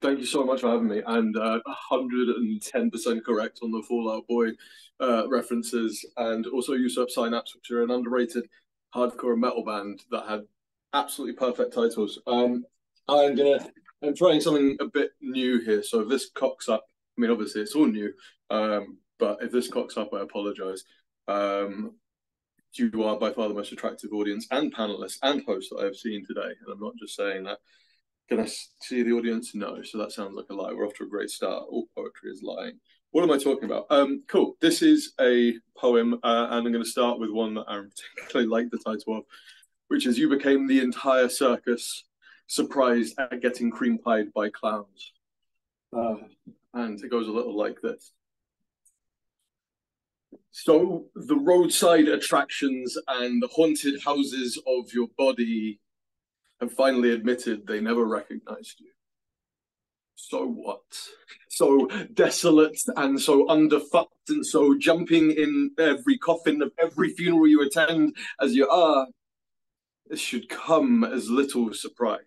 Thank you so much for having me. And 110% correct on the Fallout Boy references, and also Usurp Synapse, which are an underrated hardcore metal band that had absolutely perfect titles. I'm gonna I'm trying something a bit new here. So if this cocks up, I mean obviously it's all new, but if this cocks up, I apologize. Um, you are by far the most attractive audience and panelists and host that I have seen today, and I'm not just saying that. Can I see the audience? No. So that sounds like a lie. We're off to a great start. All poetry is lying. What am I talking about? Cool. This is a poem, and I'm going to start with one that I particularly like the title of, which is "You became the entire circus, surprised at getting cream pied by clowns." Uh, and it goes a little like this. So the roadside attractions and the haunted houses of your body have finally admitted they never recognized you. So what? So desolate and so underfucked and so jumping in every coffin of every funeral you attend as you are, this should come as little surprise.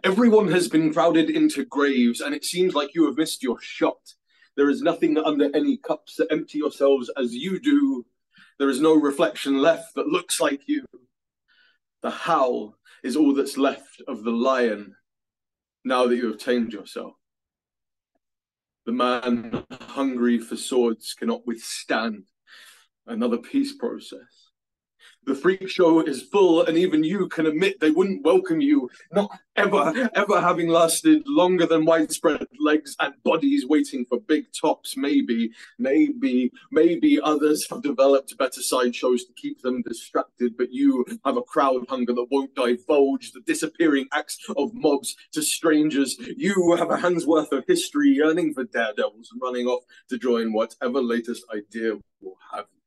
Everyone has been crowded into graves, and it seems like you have missed your shot. There is nothing under any cups that empty yourselves as you do. There is no reflection left that looks like you. The howl is all that's left of the lion now that you have tamed yourself. The man hungry for swords cannot withstand another peace process. The freak show is full, and even you can admit they wouldn't welcome you, not ever having lasted longer than widespread legs and bodies waiting for big tops. Maybe others have developed better sideshows to keep them distracted, but you have a crowd hunger that won't divulge the disappearing acts of mobs to strangers. You have a hand's worth of history yearning for daredevils and running off to join whatever latest idea will have you.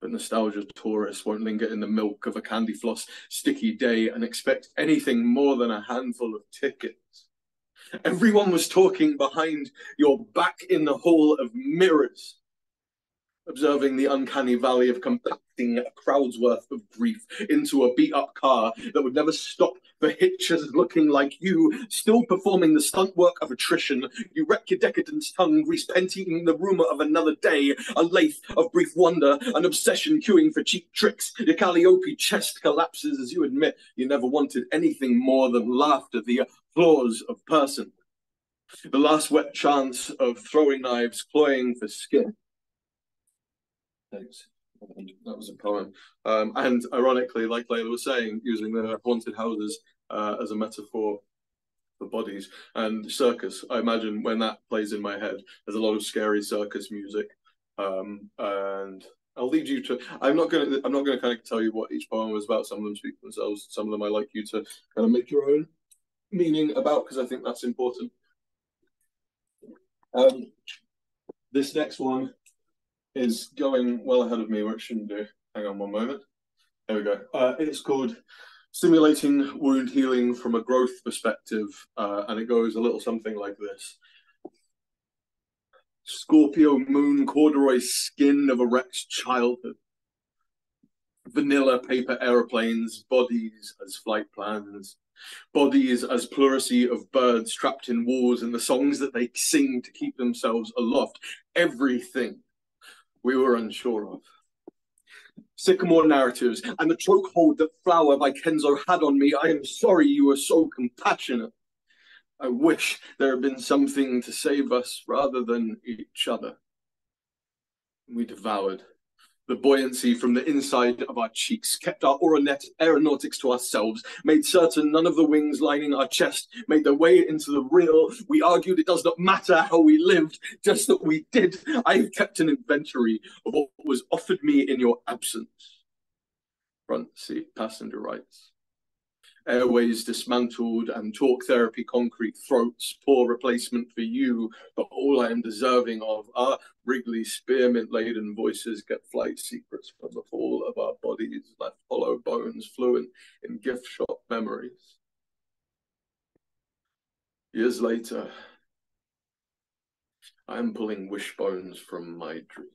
But nostalgia tourists won't linger in the milk of a candy floss sticky day and expect anything more than a handful of tickets. Everyone was talking behind your back in the hall of mirrors, observing the uncanny valley of compacting a crowd's worth of grief into a beat-up car that would never stop for hitchers looking like you, still performing the stunt work of attrition. You wreck your decadence tongue, grease painting the rumor of another day, a lathe of brief wonder, an obsession queuing for cheap tricks. Your Calliope chest collapses as you admit you never wanted anything more than laughter, the applause of person. The last wet chance of throwing knives, cloying for skin. Thanks. That was a poem. And ironically, like Layla was saying, using the haunted houses as a metaphor for bodies and circus. I imagine when that plays in my head, there's a lot of scary circus music. And I'll lead you to. I'm not gonna kind of tell you what each poem was about. Some of them speak for themselves. Some of them I like you to kind of make your own meaning about, because I think that's important. This next one is going well ahead of me where it shouldn't do. Hang on one moment. There we go. It's called Simulating Wound Healing from a Growth Perspective, and it goes a little something like this. Scorpio moon, corduroy skin of a wrecked childhood. Vanilla paper aeroplanes, bodies as flight plans. Bodies as pleurisy of birds trapped in walls and the songs that they sing to keep themselves aloft. Everything we were unsure of. Sycamore narratives and the chokehold that Flower by Kenzo had on me. I am sorry you were so compassionate. I wish there had been something to save us rather than each other. We devoured. The buoyancy from the inside of our cheeks kept our aeronautics to ourselves, made certain none of the wings lining our chest made their way into the real. We argued it does not matter how we lived, just that we did. I have kept an inventory of what was offered me in your absence. Front seat passenger rights. Airways dismantled and talk therapy concrete throats, poor replacement for you, but all I am deserving of. Our Wrigley spearmint-laden voices get flight secrets from the fall of our bodies, left hollow bones fluent in gift shop memories. Years later, I am pulling wishbones from my dreams.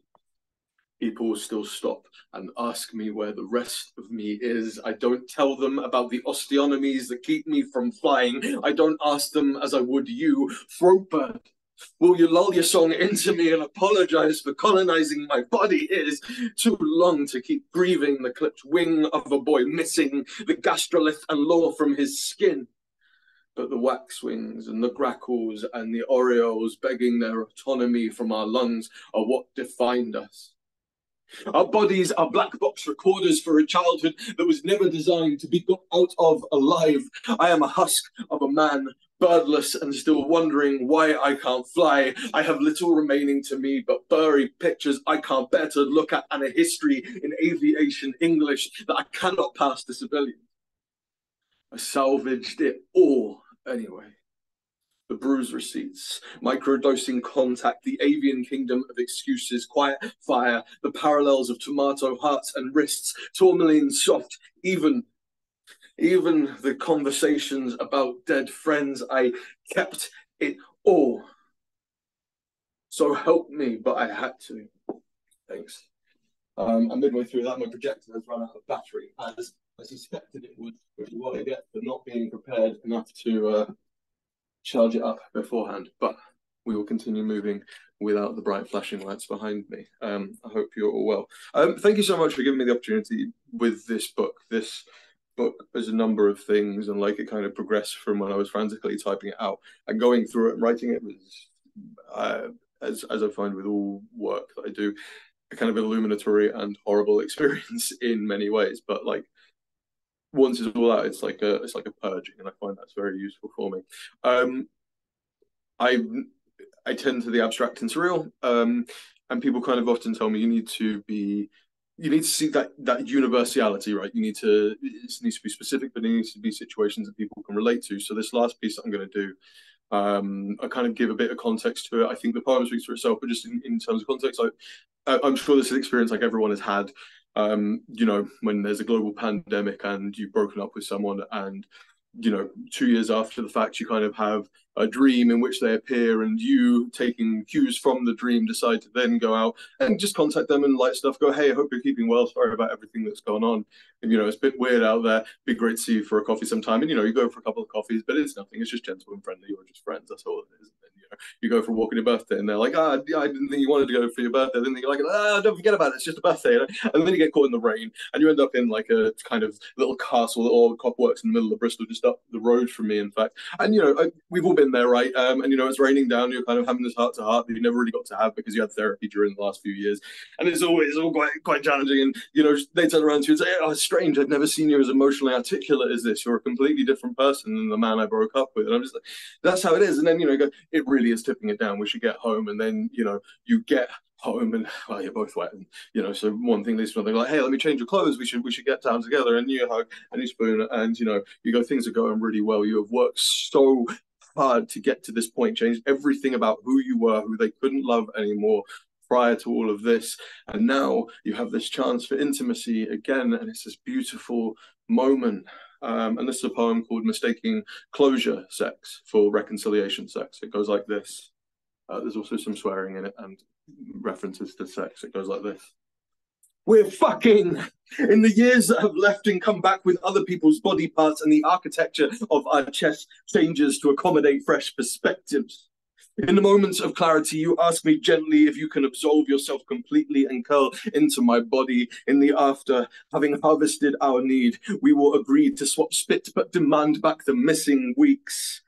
People still stop and ask me where the rest of me is. I don't tell them about the osteotomies that keep me from flying. I don't ask them as I would you, throat bird. Will you lull your song into me and apologize for colonizing my body? It is too long to keep grieving the clipped wing of a boy missing the gastrolith and lore from his skin. But the waxwings and the grackles and the orioles begging their autonomy from our lungs are what defined us. Our bodies are black box recorders for a childhood that was never designed to be got out of alive. I am a husk of a man, birdless and still wondering why I can't fly. I have little remaining to me but blurry pictures I can't bear to look at and a history in aviation English that I cannot pass to civilians. I salvaged it all anyway. The bruise receipts, microdosing contact, the avian kingdom of excuses, quiet fire, the parallels of tomato hearts and wrists, tourmaline soft, even the conversations about dead friends. I kept it all. So help me, but I had to. Thanks. I'm midway through that. My projector has run out of battery, as I suspected it would, which is what I get for not being prepared enough to charge it up beforehand, but we will continue moving without the bright flashing lights behind me. I hope you're all well. Thank you so much for giving me the opportunity with this book. This book is a number of things, and like it kind of progressed from when I was frantically typing it out and going through it and writing it was, as I find with all work that I do, a kind of illuminatory and horrible experience in many ways. But like, once it's all out, it's like a purging, and I find that's very useful for me. I tend to the abstract and surreal, and people kind of often tell me you need to see that universality, right? It needs to be specific, but it needs to be situations that people can relate to. So this last piece that I'm going to do, I kind of give a bit of context to it. I think the poem speaks for itself, but just in terms of context, I'm sure this is an experience like everyone has had. You know, when there's a global pandemic and you've broken up with someone, and you know, 2 years after the fact, you kind of have a dream in which they appear, and you, taking cues from the dream, decide to then go out and just contact them and light stuff. Go, hey, I hope you're keeping well. Sorry about everything that's gone on. And you know, it's a bit weird out there. Be great to see you for a coffee sometime. And you know, you go for a couple of coffees, but it's nothing. It's just gentle and friendly. You're just friends. That's all it is. And you know, you go for a walk on your birthday, and they're like, I didn't think you wanted to go for your birthday. I didn't think you're like, don't forget about it. It's just a birthday. You know? And then you get caught in the rain, and you end up in like a kind of little castle that all the cop works in the middle of Bristol, just up the road from me, in fact. And you know, we've all been there, right? And you know, it's raining down. You're kind of having this heart to heart that you never really got to have because you had therapy during the last few years, and it's all quite challenging. And you know, they turn around to you and say, "Oh, it's strange. I've never seen you as emotionally articulate as this. You're a completely different person than the man I broke up with." And I'm just like, that's how it is. And then you know, you go, it really is tipping it down. We should get home. And then you know, you get home and well, you're both wet, and you know, so one thing leads to another. Like, hey, let me change your clothes. We should get down together. And you hug and you spoon, and you know, you go, things are going really well. You have worked so hard to get to this point, changed everything about who you were, who they couldn't love anymore prior to all of this, and now you have this chance for intimacy again, and it's this beautiful moment. And this is a poem called "Mistaking Closure Sex for Reconciliation Sex." It goes like this. There's also some swearing in it and references to sex. It goes like this. We're fucking in the years that have left and come back with other people's body parts, and the architecture of our chest changes to accommodate fresh perspectives. In the moments of clarity, you ask me gently if you can absolve yourself completely and curl into my body. In the after, having harvested our need, we will agree to swap spit but demand back the missing weeks.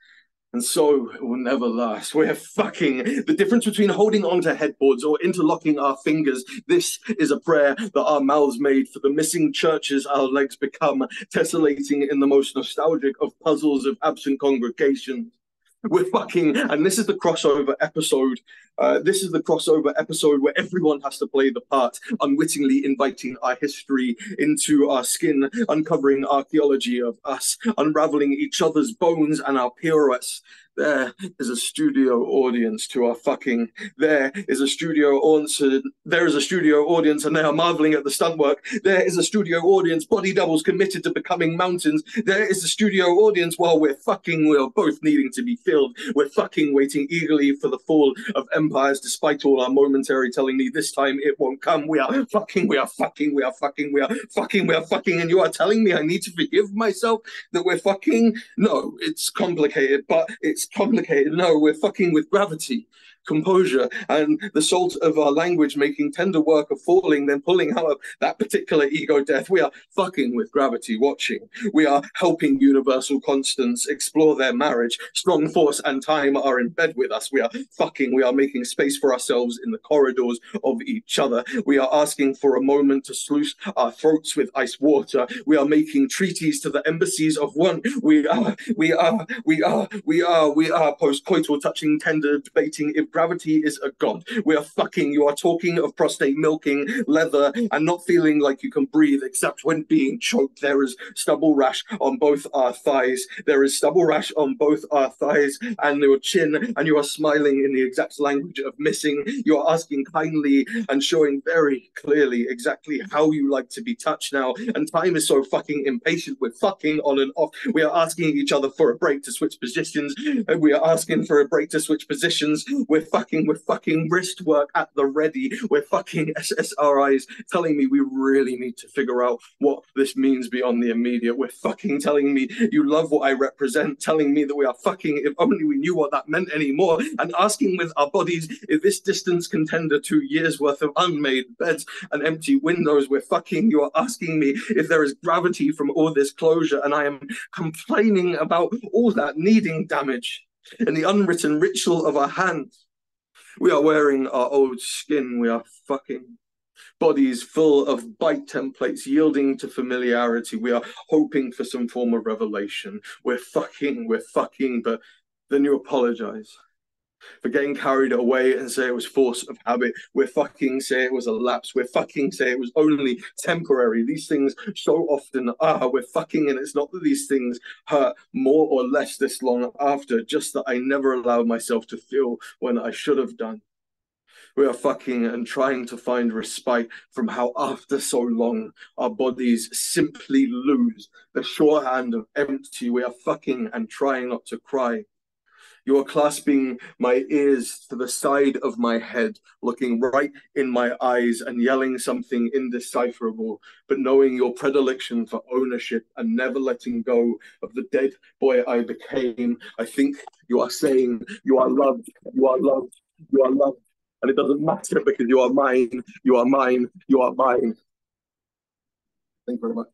And so it will never last. We're fucking. The difference between holding onto headboards or interlocking our fingers, this is a prayer that our mouths made for the missing churches our legs become, tessellating in the most nostalgic of puzzles of absent congregations. We're fucking, and this is the crossover episode. This is the crossover episode where everyone has to play the part, unwittingly inviting our history into our skin, uncovering archaeology of us, unraveling each other's bones and our pirouettes. There is a studio audience to our fucking. There is a studio audience. There is a studio audience, and they are marveling at the stunt work. There is a studio audience, body doubles committed to becoming mountains. There is a studio audience while we're fucking. We're both needing to be filled. We're fucking waiting eagerly for the fall of empires, despite all our momentary telling me this time it won't come. We are fucking. We are fucking. We are fucking. We are fucking. We are fucking. And you are telling me I need to forgive myself that we're fucking. No, it's complicated, but it's complicated. No, we're fucking with gravity, composure, and the salt of our language making tender work of falling, then pulling out of that particular ego death. We are fucking with gravity watching. We are helping universal constants explore their marriage. Strong force and time are in bed with us. We are fucking. We are making space for ourselves in the corridors of each other. We are asking for a moment to sluice our throats with ice water. We are making treaties to the embassies of one. We are post-coital touching, tender, debating if gravity is a god. We are fucking. You are talking of prostate milking, leather, and not feeling like you can breathe except when being choked. There is stubble rash on both our thighs. There is stubble rash on both our thighs and your chin, and you are smiling in the exact language of missing. You are asking kindly and showing very clearly exactly how you like to be touched now. And time is so fucking impatient. We're fucking on and off. We are asking each other for a break to switch positions. And we are asking for a break to switch positions. We're fucking wrist work at the ready. We're fucking SSRIs telling me we really need to figure out what this means beyond the immediate. We're fucking telling me you love what I represent, telling me that we are fucking, if only we knew what that meant anymore, and asking with our bodies if this distance can tender 2 years worth of unmade beds and empty windows. We're fucking, you are asking me if there is gravity from all this closure, and I am complaining about all that needing damage and the unwritten ritual of our hands. We are wearing our old skin. We are fucking bodies full of bite templates yielding to familiarity. We are hoping for some form of revelation. We're fucking, but then you apologize for getting carried away and say it was force of habit. We're fucking say it was a lapse. We're fucking say it was only temporary. These things so often are. We're fucking, and it's not that these things hurt more or less this long after, just that I never allowed myself to feel when I should have done. We are fucking and trying to find respite from how after so long our bodies simply lose the shorthand of empty. We are fucking and trying not to cry. You are clasping my ears to the side of my head, looking right in my eyes and yelling something indecipherable, but knowing your predilection for ownership and never letting go of the dead boy I became. I think you are saying you are loved, you are loved, you are loved. And it doesn't matter because you are mine, you are mine, you are mine. Thank you very much.